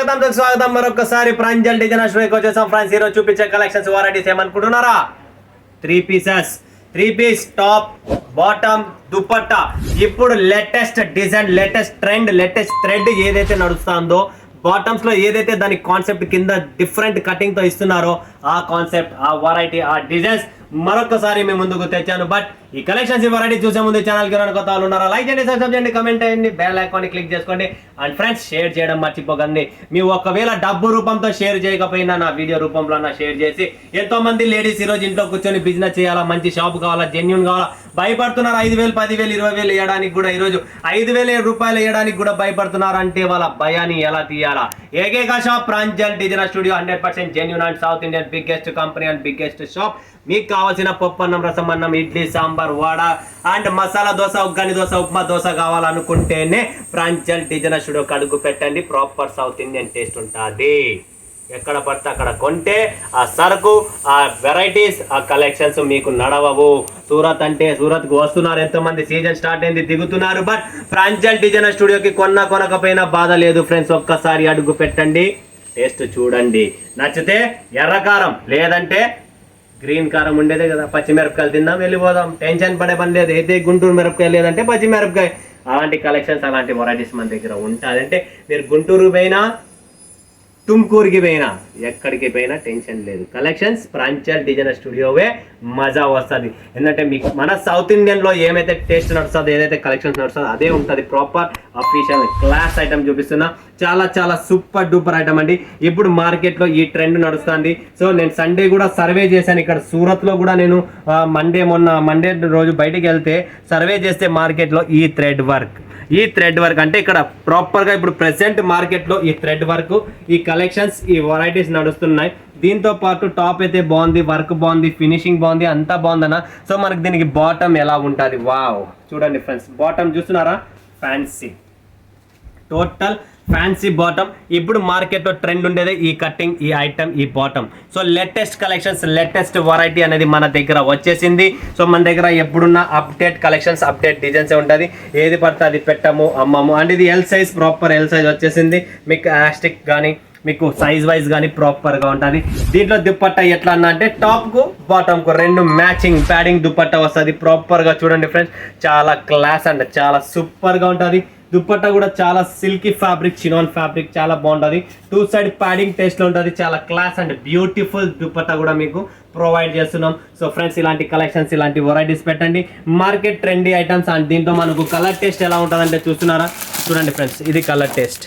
స్వాగతం మరొకసారి ప్రాంజల్ డిజైన్ స్టూడియోకి వచ్చేసాం ఫ్రెండ్స్. ఈరోజు చూపించే కలెక్షన్స్ వెరైటీస్ ఏమనుకుంటున్నారా? Three piece top bottom dupatta. ఇప్పుడు latest design, latest trend, latest thread ఏదైతే నడుస్తుందో బాటమ్స్ లో ఏదైతే దాని కాన్సెప్ట్ కింద డిఫరెంట్ కటింగ్ తో ఇస్తున్నారో ఆ కాన్సెప్ట్, ఆ వెరైటీ, ఆ డిజైన్స్ మరొకసారి మేము ముందుకు తెచ్చాను. బట్ ఈ కలెక్షన్స్, ఈ వెరైటీ చూసే ముందు ఛానల్ కి కొత్త వాళ్ళు ఉన్నారా? లైక్ చేయండి, సబ్స్క్రైబ్ చేయండి, కమెంట్ చేయండి, బెల్ ఐకాన్ క్లిక్ చేసుకోండి. అండ్ ఫ్రెండ్స్, షేర్ చేయడం మర్చిపోకండి. మీ ఒకవేళ డబ్బు రూపంతో షేర్ చేయకపోయినా నా వీడియో రూపంలో షేర్ చేసి, ఎంతో మంది లేడీస్ ఈ రోజు ఇంట్లో కూర్చొని బిజినెస్ చేయాలా, మంచి షాప్ కావాలా, జెన్యూన్ కావాలా, భయపడుతున్నారు. 5,000, 10,000, 20,000 వేయడానికి కూడా ఈరోజు 5,000 రూపాయలు వేయడానికి కూడా భయపడుతున్నారు. అంటే వాళ్ళ భయాన్ని ఎలా తీయాలా? ఏకైక shop Pranjal design studio, 100% genuine and south Indian biggest company and biggest shop. మీకు కావాల్సిన పప్పు అన్నం, రసం అన్నం, ఇడ్లీ, సాంబార్, వడ అండ్ మసాలా దోశ, ఉగ్గని దోశ, ఉప్మా దోశ కావాలనుకుంటేనే ప్రాంజల్ డిజైన్ స్టూడియోకి అడుగు పెట్టండి. ప్రాపర్ సౌత్ ఇండియన్ టేస్ట్ ఉంటుంది. ఎక్కడ పడితే అక్కడ కొంటే ఆ సరుకు, ఆ వెరైటీస్, ఆ కలెక్షన్స్ మీకు నడవవు. సూరత్ అంటే సూరత్కు వస్తున్నారు ఎంతోమంది, సీజన్ స్టార్ట్ అయింది, దిగుతున్నారు. బట్ ప్రాంజల్ డిజైన్ స్టూడియోకి కొనకపోయినా బాధ లేదు ఫ్రెండ్స్. ఒక్కసారి అడుగు పెట్టండి, టేస్ట్ చూడండి. నచ్చితే ఎర్రకారం, లేదంటే గ్రీన్ కారం ఉండేదే కదా, పచ్చిమిరపకాయలు తిందాం, వెళ్ళిపోదాం, టెన్షన్ పడే పని లేదు. అయితే గుంటూరు మిరపకాయ, లేదంటే పచ్చిమిరపకాయ, అలాంటి కలెక్షన్స్, అలాంటి వెరైటీస్ మన దగ్గర ఉంటాయి. అంటే మీరు గుంటూరు పోయినా, తుమ్కూరుకి పోయినా, ఎక్కడికి పోయినా టెన్షన్ లేదు. కలెక్షన్స్ ప్రాంజల్ డిజైన్ స్టూడియోవే మజా వస్తుంది. ఎందుకంటే మీకు మన సౌత్ ఇండియన్లో ఏమైతే టేస్ట్ నడుస్తుందో, ఏదైతే కలెక్షన్స్ నడుస్తుందో అదే ఉంటుంది. ప్రాపర్ అఫీషియల్ క్లాస్ ఐటమ్ చూపిస్తున్నా. చాలా చాలా సూపర్ డూపర్ ఐటమ్ అండి. ఇప్పుడు మార్కెట్లో ఈ ట్రెండ్ నడుస్తుంది. సో నేను సండే కూడా సర్వే చేశాను. ఇక్కడ సూరత్లో కూడా నేను మండే రోజు బయటికి వెళ్తే సర్వే చేస్తే మార్కెట్లో ఈ థ్రెడ్ వర్క్ అంటే ఇక్కడ ప్రాపర్గా ఇప్పుడు ప్రెసెంట్ మార్కెట్లో ఈ థ్రెడ్ వర్క్, ఈ కలెక్షన్స్, ఈ వెరైటీస్ నడుస్తున్నాయి. దీంతో పాటు టాప్ అయితే బాగుంది, వర్క్ బాగుంది, ఫినిషింగ్ బాగుంది, అంతా బాగుందన్న. సో మనకి దీనికి బాటమ్ ఎలా ఉంటుంది? వావ్, చూడండి ఫ్రెండ్స్, బాటమ్ చూస్తున్నారా? Fancy, total fancy bottom. ఇప్పుడు మార్కెట్లో ట్రెండ్ ఉండేది ఈ కటింగ్, ఈ ఐటమ్, ఈ bottom. So latest collections, latest variety అనేది మన దగ్గర వచ్చేసింది. సో మన దగ్గర ఎప్పుడున్న అప్డేట్ కలెక్షన్స్, అప్డేట్ డిజైన్స్ ఉంటుంది. ఏది పడితే అది పెట్టము, అమ్మము. అండ్ ఇది L size, proper L size వచ్చేసింది. మీకు యాస్టిక్ కానీ, మీకు సైజ్ వైజ్ కానీ ప్రాపర్గా ఉంటుంది. దీంట్లో దుపట్టా ఎట్లా అన్నా అంటే టాప్కు బాటమ్కు 2 మ్యాచింగ్ ప్యాడింగ్ దుపట్టా వస్తుంది. ప్రాపర్గా చూడండి ఫ్రెండ్స్, చాలా క్లాస్ అండ్ చాలా సూపర్గా ఉంటుంది. దుపట్టా కూడా చాలా సిల్కీ ఫ్యాబ్రిక్, చినాన్ ఫ్యాబ్రిక్, చాలా బాగుంటుంది. 2 సైడ్ ప్యాడింగ్ టేస్ట్లో ఉంటుంది. చాలా క్లాస్ అండ్ బ్యూటిఫుల్ దుపట్టా కూడా మీకు ప్రొవైడ్ చేస్తున్నాం. సో ఫ్రెండ్స్, ఇలాంటి కలెక్షన్స్, ఇలాంటి వెరైటీస్ పెట్టండి. Market trendy items. అండ్ దీంట్లో మనకు కలర్ టేస్ట్ ఎలా ఉంటుందంటే చూస్తున్నారా? చూడండి ఫ్రెండ్స్, ఇది కలర్ టేస్ట్.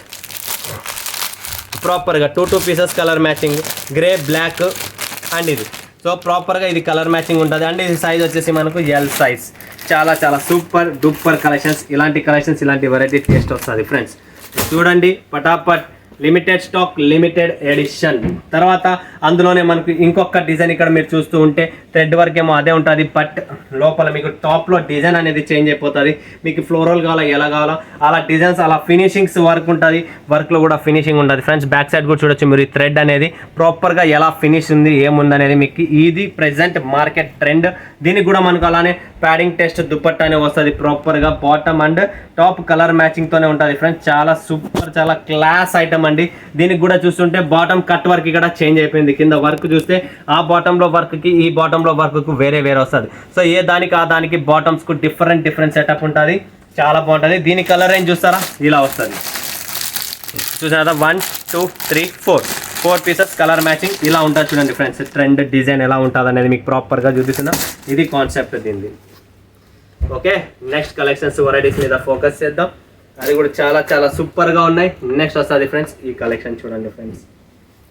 ప్రాపర్గా 2 pieces colour matching, grey, black and ఇది. సో ప్రాపర్గా ఇది కలర్ మ్యాచింగ్ ఉంటుంది. అండ్ ఇది సైజ్ వచ్చేసి మనకు ఎల్ సైజ్. చాలా చాలా సూపర్ డూపర్ కలెక్షన్స్. ఇలాంటి కలెక్షన్స్, ఇలాంటి వెరైటీ టేస్ట్ వస్తుంది ఫ్రెండ్స్. చూడండి, పటాపట్, లిమిటెడ్ స్టాక్, లిమిటెడ్ ఎడిషన్. తర్వాత అందులోనే మనకు ఇంకొక డిజైన్ ఇక్కడ మీరు చూస్తూ ఉంటే థ్రెడ్ వర్క్ ఏమో అదే ఉంటుంది. బట్ లోపల మీకు టాప్లో డిజైన్ అనేది చేంజ్ అయిపోతుంది. మీకు ఫ్లోరల్ కావాలా, ఎలా కావాలా అలా డిజైన్స్, అలా ఫినిషింగ్స్ వర్క్ ఉంటుంది. వర్క్లో కూడా ఫినిషింగ్ ఉంటుంది ఫ్రెండ్స్. బ్యాక్ సైడ్ కూడా చూడొచ్చు మీరు. ఈ థ్రెడ్ అనేది ప్రాపర్గా ఎలా ఫినిష్ ఉంది, ఏముంది అనేది మీకు ఇది ప్రెసెంట్ మార్కెట్ ట్రెండ్. దీనికి కూడా మనకు అలానే ప్యాడింగ్ టెస్ట్ దుపట్టా అనే వస్తుంది. ప్రాపర్గా బాటమ్ అండ్ టాప్ కలర్ మ్యాచింగ్తోనే ఉంటుంది ఫ్రెండ్స్. చాలా సూపర్, చాలా క్లాస్ ఐటమ్ అండి. దీనికి కూడా చూస్తుంటే బాటమ్ కట్ వర్క్ ఇక్కడ చేంజ్ అయిపోయింది. కింద వర్క్ చూస్తే ఆ బాటంలో వర్క్కి, ఈ బాటంలో వర్క్కు వేరే వస్తుంది. సో ఏ దానికి ఆ దానికి బాటమ్స్కు డిఫరెంట్ సెటప్ ఉంటుంది. చాలా బాగుంటుంది. దీని కలర్ రేంజ్ చూస్తారా? ఇలా వస్తుంది. చూసారా? 1, 2, 3, 4 పీసెస్ కలర్ మ్యాచింగ్ ఇలా ఉంటుంది. చూడండి ఫ్రెండ్స్, ట్రెండ్ డిజైన్ ఎలా ఉంటుంది అనేది మీకు ప్రాపర్గా చూపిస్తున్నా. ఇది కాన్సెప్ట్ దీనిది. ఓకే, నెక్స్ట్ కలెక్షన్స్, వెరైటీస్ మీద ఫోకస్ చేద్దాం. అది కూడా చాలా చాలా సూపర్గా ఉన్నాయి. నెక్స్ట్ వస్తుంది ఫ్రెండ్స్, ఈ కలెక్షన్ చూడండి ఫ్రెండ్స్,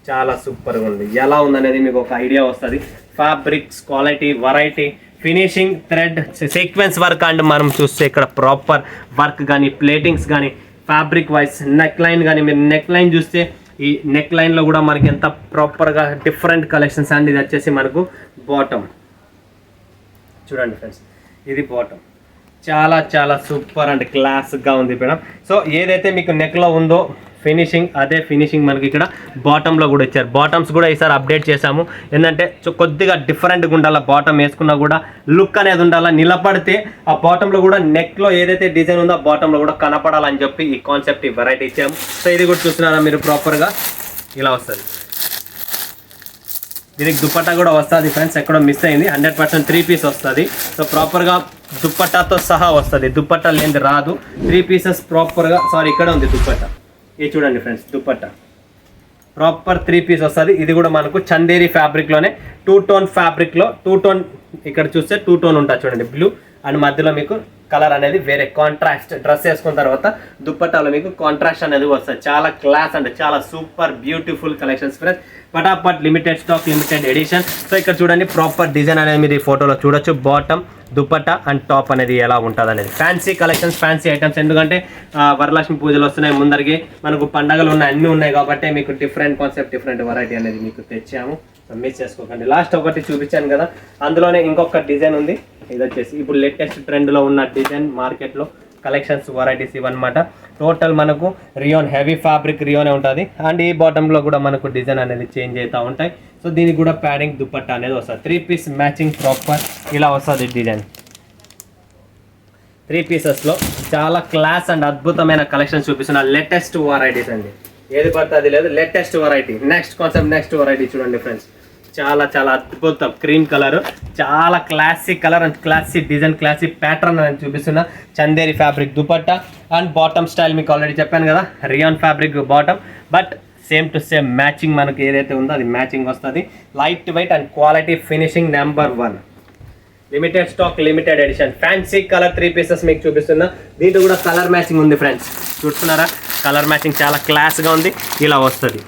చాలా సూపర్గా ఉంది. ఎలా ఉందనేది మీకు ఒక ఐడియా వస్తుంది. Fabrics, quality, variety, finishing, thread, sequence work. And మనం చూస్తే ఇక్కడ ప్రాపర్ వర్క్ కానీ, ప్లేటింగ్స్ కానీ, ఫ్యాబ్రిక్ వైజ్, నెక్ లైన్ కానీ, మీరు నెక్ లైన్ చూస్తే ఈ నెక్ లైన్లో కూడా మనకి ఎంత ప్రాపర్గా డిఫరెంట్ కలెక్షన్స్. అండ్ ఇది వచ్చేసి మనకు బాటమ్. చూడండి ఫ్రెండ్స్, ఇది బాటమ్. చాలా చాలా సూపర్ అండ్ క్లాస్గా ఉంది మేడం. సో ఏదైతే మీకు నెక్లో ఉందో ఫినిషింగ్, అదే ఫినిషింగ్ మనకి ఇక్కడ బాటంలో కూడా ఇచ్చారు. బాటమ్స్ కూడా ఈసారి అప్డేట్ చేశాము. ఏంటంటే కొద్దిగా డిఫరెంట్గా ఉండాలి, బాటమ్ వేసుకున్నా కూడా లుక్ అనేది ఉండాలి. నిలబడితే ఆ బాటంలో కూడా నెక్లో ఏదైతే డిజైన్ ఉందో ఆ బాటంలో కూడా కనపడాలని చెప్పి ఈ కాన్సెప్ట్, ఈ వెరైటీ ఇచ్చాము. సో ఇది కూడా చూస్తున్నారా మీరు, ప్రాపర్గా ఇలా వస్తుంది. దీనికి దుప్పట్టా కూడా వస్తుంది ఫ్రెండ్స్, ఎక్కడో మిస్ అయింది. 100% 3 పీస్ వస్తుంది. సో ప్రాపర్గా దుప్పట్టాతో సహా వస్తుంది, దుప్పట్టా లేనిది రాదు. 3 పీసెస్ ప్రాపర్గా, సారీ ఇక్కడ ఉంది దుప్పట్టా, ఇది చూడండి ఫ్రెండ్స్, దుప్పట్టా ప్రాపర్ 3 పీస్ వస్తుంది. ఇది కూడా మనకు చందేరి ఫ్యాబ్రిక్లోనే 2 టోన్ ఫ్యాబ్రిక్లో 2 టోన్, ఇక్కడ చూస్తే 2 టోన్ ఉంటుంది చూడండి, బ్లూ అండ్ మధ్యలో మీకు కలర్ అనేది వేరే కాంట్రాస్ట్. డ్రెస్ వేసుకున్న తర్వాత దుప్పట్టాలో మీకు కాంట్రాస్ట్ అనేది వస్తుంది. చాలా క్లాస్ అండ్ చాలా సూపర్ బ్యూటిఫుల్ కలెక్షన్స్ ఫ్రెండ్స్. పటాపట్ limited stock, limited edition. So ఇక్కడ చూడండి ప్రాపర్ డిజైన్ అనేది మీరు ఈ ఫోటోలో చూడొచ్చు. బాటమ్, దుప్పట్టా అండ్ టాప్ అనేది ఎలా ఉంటుంది అనేది. Fancy collections, fancy items. ఎందుకంటే వరలక్ష్మి పూజలు వస్తున్నాయి ముందరికి, మనకు పండగలు ఉన్నాయి, అన్నీ ఉన్నాయి కాబట్టి మీకు డిఫరెంట్ కాన్సెప్ట్, డిఫరెంట్ వెరైటీ అనేది మీకు తెచ్చాము. మిస్ చేసుకోకండి. లాస్ట్ ఒకటి చూపించాను కదా, అందులోనే ఇంకొక డిజైన్ ఉంది. ఇది వచ్చేసి ఇప్పుడు లేటెస్ట్ ట్రెండ్లో ఉన్న డిజైన్, మార్కెట్లో కలెక్షన్స్ వెరైటీస్ ఇవన్నమాట. టోటల్ మనకు రియోన్, హెవీ ఫ్యాబ్రిక్ రియోనే ఉంటుంది. అండ్ ఈ బాటంలో కూడా మనకు డిజైన్ అనేది చేంజ్ అవుతూ ఉంటాయి. సో దీనికి కూడా ప్యాడింగ్, దుప్పట్టా అనేది వస్తుంది. 3 పీస్ మ్యాచింగ్ ప్రాపర్ ఇలా వస్తుంది డిజైన్. 3 పీసెస్లో చాలా క్లాస్ అండ్ అద్భుతమైన కలెక్షన్ చూపిస్తున్న లేటెస్ట్ వెరైటీస్ అండి. ఏది పడితే అది లేదు, latest variety. Next concept, next variety చూడండి ఫ్రెండ్స్, చాలా చాలా అద్భుతం. క్రీమ్ కలర్, చాలా classic colour and classic design, classic pattern అని చూపిస్తున్న Chanderi fabric dupatta and bottom style. మీకు ఆల్రెడీ చెప్పాను కదా, rayon fabric bottom, but same to same matching మనకు ఏదైతే ఉందో అది మ్యాచింగ్ వస్తుంది. Light weight and quality finishing number 1. Limited stock, limited edition. Fancy colour 3 pieces మీకు చూపిస్తున్నా. దీంట్లో కూడా కలర్ మ్యాచింగ్ ఉంది ఫ్రెండ్స్, చూస్తున్నారా? కలర్ మ్యాచింగ్ చాలా క్లాస్గా ఉంది. ఇలా వస్తుంది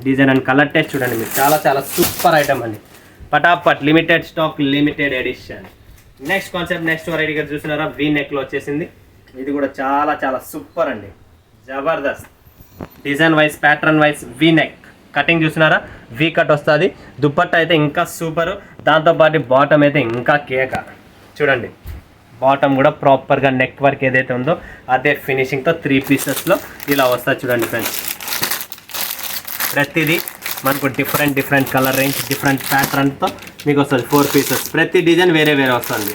డిజైన్ అండ్ కలర్ టెస్ట్ చూడండి మీరు, చాలా చాలా సూపర్ ఐటమ్ అండి. పటాపట్ limited stock, limited edition. Next concept, next వెరైటీగా చూస్తున్నారా, వీ నెక్లో వచ్చేసింది. ఇది కూడా చాలా చాలా సూపర్ అండి, Jabardasth. Design wise, pattern wise V neck cutting చూస్తున్నారా, వీ కట్ వస్తుంది. దుప్పట్టా అయితే ఇంకా సూపర్, దాంతోపాటు బాటమ్ అయితే ఇంకా కేక. చూడండి బాటమ్ కూడా ప్రాపర్గా నెక్ వర్క్ ఏదైతే ఉందో అదే ఫినిషింగ్తో 3 పీసెస్లో ఇలా వస్తుంది చూడండి ఫ్రెండ్స్. ప్రతిదీ మనకు డిఫరెంట్ కలర్ రేంజ్, డిఫరెంట్ ప్యాటర్న్తో మీకు వస్తుంది. 4 పీసెస్, ప్రతి డిజైన్ వేరే వేరే వస్తుంది.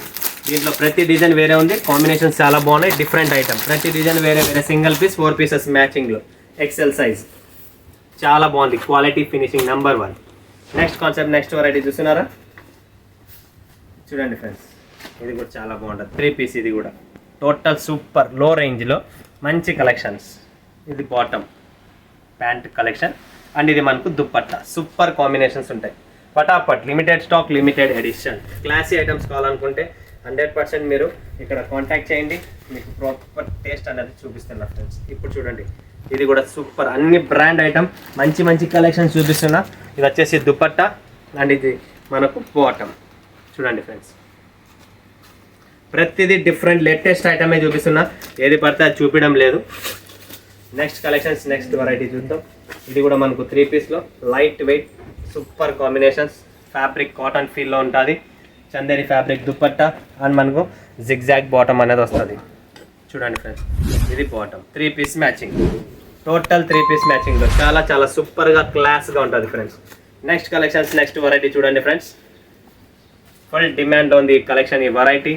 దీంట్లో ప్రతి డిజైన్ వేరే ఉంది, కాంబినేషన్స్ చాలా బాగున్నాయి. డిఫరెంట్ ఐటమ్, ప్రతి డిజైన్ వేరే వేరే. సింగిల్ పీస్ 4 పీసెస్ మ్యాచింగ్లో, ఎక్సెల్ సైజ్, చాలా బాగుంది. Quality finishing number 1. Next concept, next variety చూస్తున్నారా, చూడండి ఫ్రెండ్స్, ఇది కూడా చాలా బాగుంటుంది. 3 పీస్, ఇది కూడా టోటల్ సూపర్ లో రేంజ్లో మంచి కలెక్షన్స్. ఇది బాటమ్ ప్యాంట్ కలెక్షన్ అండ్ ఇది మనకు దుప్పట్టా. సూపర్ కాంబినేషన్స్ ఉంటాయి. పటాపట్ limited stock, limited edition. Classy items కావాలనుకుంటే 100% మీరు ఇక్కడ కాంటాక్ట్ చేయండి, మీకు ప్రాపర్ టేస్ట్ అనేది చూపిస్తున్నా ఫ్రెండ్స్. ఇప్పుడు చూడండి, ఇది కూడా సూపర్, అన్ని బ్రాండ్ ఐటమ్, మంచి మంచి కలెక్షన్ చూపిస్తున్నా. ఇది వచ్చేసి దుప్పట్టా అండ్ ఇది మనకు బాటమ్. చూడండి ఫ్రెండ్స్, ప్రతిదీ డిఫరెంట్ లేటెస్ట్ ఐటమే చూపిస్తున్నా, ఏది పడితే అది చూపించడం లేదు. నెక్స్ట్ కలెక్షన్స్, నెక్స్ట్ వెరైటీ చూద్దాం. ఇది కూడా మనకు 3 పీస్లో light weight super combinations. Fabric cotton ఫీల్లో ఉంటుంది. చందేరి ఫ్యాబ్రిక్ దుప్పట్టా అండ్ మనకు జిగ్జాగ్ బాటమ్ అనేది వస్తుంది. చూడండి ఫ్రెండ్స్, ఇది bottom 3 piece matching, total 3 piece మ్యాచింగ్లో చాలా చాలా సూపర్గా క్లాస్గా ఉంటుంది friends. Next collections, next variety చూడండి ఫ్రెండ్స్. ఫుల్ డిమాండ్ ఉంది ఈ కలెక్షన్, ఈ వెరైటీ.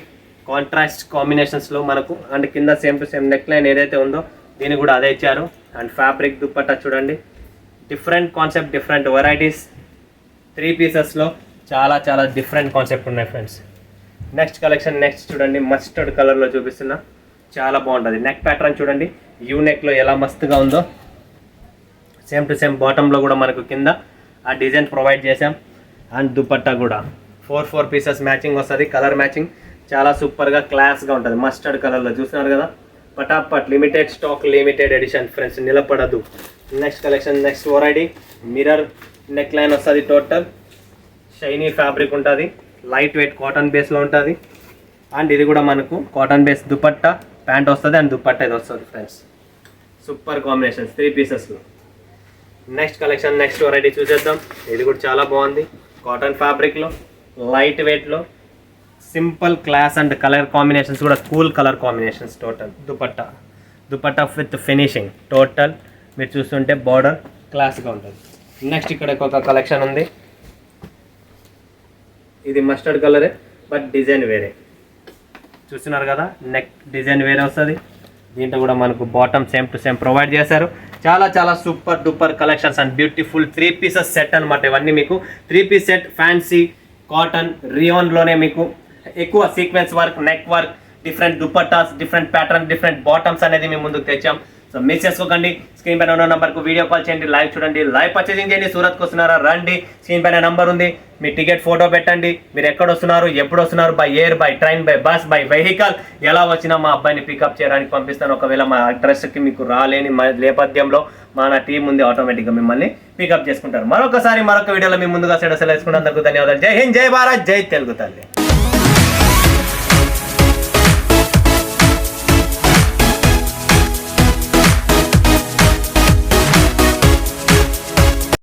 కాంట్రాస్ట్ కాంబినేషన్స్లో మనకు అండ్ కింద same to same neck line ఏదైతే ఉందో దీన్ని కూడా అదే ఇచ్చారు. అండ్ ఫ్యాబ్రిక్ దుప్పట్టా చూడండి, డిఫరెంట్ కాన్సెప్ట్, డిఫరెంట్ వెరైటీస్. 3 పీసెస్లో చాలా చాలా డిఫరెంట్ కాన్సెప్ట్ ఉన్నాయి ఫ్రెండ్స్. నెక్స్ట్ కలెక్షన్, నెక్స్ట్ చూడండి, మస్టర్డ్ కలర్లో చూపిస్తున్నా, చాలా బాగుంటుంది. నెక్ ప్యాటర్న్ చూడండి, యూ నెక్లో ఎలా మస్తుగా ఉందో. సేమ్ టు సేమ్ బాటంలో కూడా మనకు కింద ఆ డిజైన్ ప్రొవైడ్ చేసాం. అండ్ దుప్పట్టా కూడా 4 పీసెస్ మ్యాచింగ్ వస్తుంది, కలర్ మ్యాచింగ్ చాలా సూపర్గా క్లాస్గా ఉంటుంది. మస్టర్డ్ కలర్లో చూస్తున్నారు కదా, పటాపట్ limited stock, limited edition friends, నిలబడదు. Next collection, next variety, mirror neck line వస్తుంది. టోటల్ షైనీ ఫ్యాబ్రిక్ ఉంటుంది, లైట్ వెయిట్ కాటన్ బేస్లో ఉంటుంది. అండ్ ఇది కూడా మనకు కాటన్ బేస్ దుపట్టా ప్యాంట్ వస్తుంది అండ్ దుపట్టా ఇది వస్తుంది ఫ్రెండ్స్. సూపర్ కాంబినేషన్స్ 3 పీసెస్లో. నెక్స్ట్ కలెక్షన్, నెక్స్ట్ వెరైటీ చూసేద్దాం. ఇది కూడా చాలా బాగుంది, కాటన్ ఫ్యాబ్రిక్లో, లైట్ వెయిట్లో, simple class and colour combinations కూడా cool colour combinations. Total dupatta with finishing, total మీరు చూస్తుంటే బార్డర్ క్లాస్గా ఉంటుంది. నెక్స్ట్ ఇక్కడ ఒక కలెక్షన్ ఉంది, ఇది మస్టర్డ్ కలరే బట్ డిజైన్ వేరే. చూస్తున్నారు కదా, నెక్ డిజైన్ వేరే వస్తుంది. దీంట్లో కూడా మనకు bottom same to same provide చేశారు. చాలా చాలా super duper collections and beautiful 3 pieces set అనమాట. ఇవన్నీ మీకు 3 పీస్ సెట్, ఫ్యాన్సీ కాటన్ రియోన్లోనే మీకు ఎక్కువ sequence work, neck work, different dupattas, different pattern, different bottoms అనేది మేము ముందుకు తెచ్చాం. సో మిస్ చేసుకోకండి. స్క్రీన్ పైన ఉన్న నెంబర్కు వీడియో కాల్ చేయండి, లైవ్ చూడండి, లైవ్ పర్చేసింగ్ చేయండి. సూరత్కి వస్తున్నారా రండి, స్క్రీన్ పైన నెంబర్ ఉంది, మీ టికెట్ ఫోటో పెట్టండి, మీరు ఎక్కడ వస్తున్నారు, ఎప్పుడు వస్తున్నారు, by air, by train, by bus, by vehicle, ఎలా వచ్చినా మా అబ్బాయిని పికప్ చేయడానికి పంపిస్తాను. ఒకవేళ మా అడ్రస్కి మీకు రాలేని నేపథ్యంలో మన టీం ఉంది, ఆటోమేటిక్గా మిమ్మల్ని పికప్ చేసుకుంటారు. మరొక వీడియోలో మీ ముందుగా సెలవు వేసుకుంటాం. అందరికీ ధన్యవాదాలు. జై హింద్, జై భారత్, జై తెలుగు తల్లి.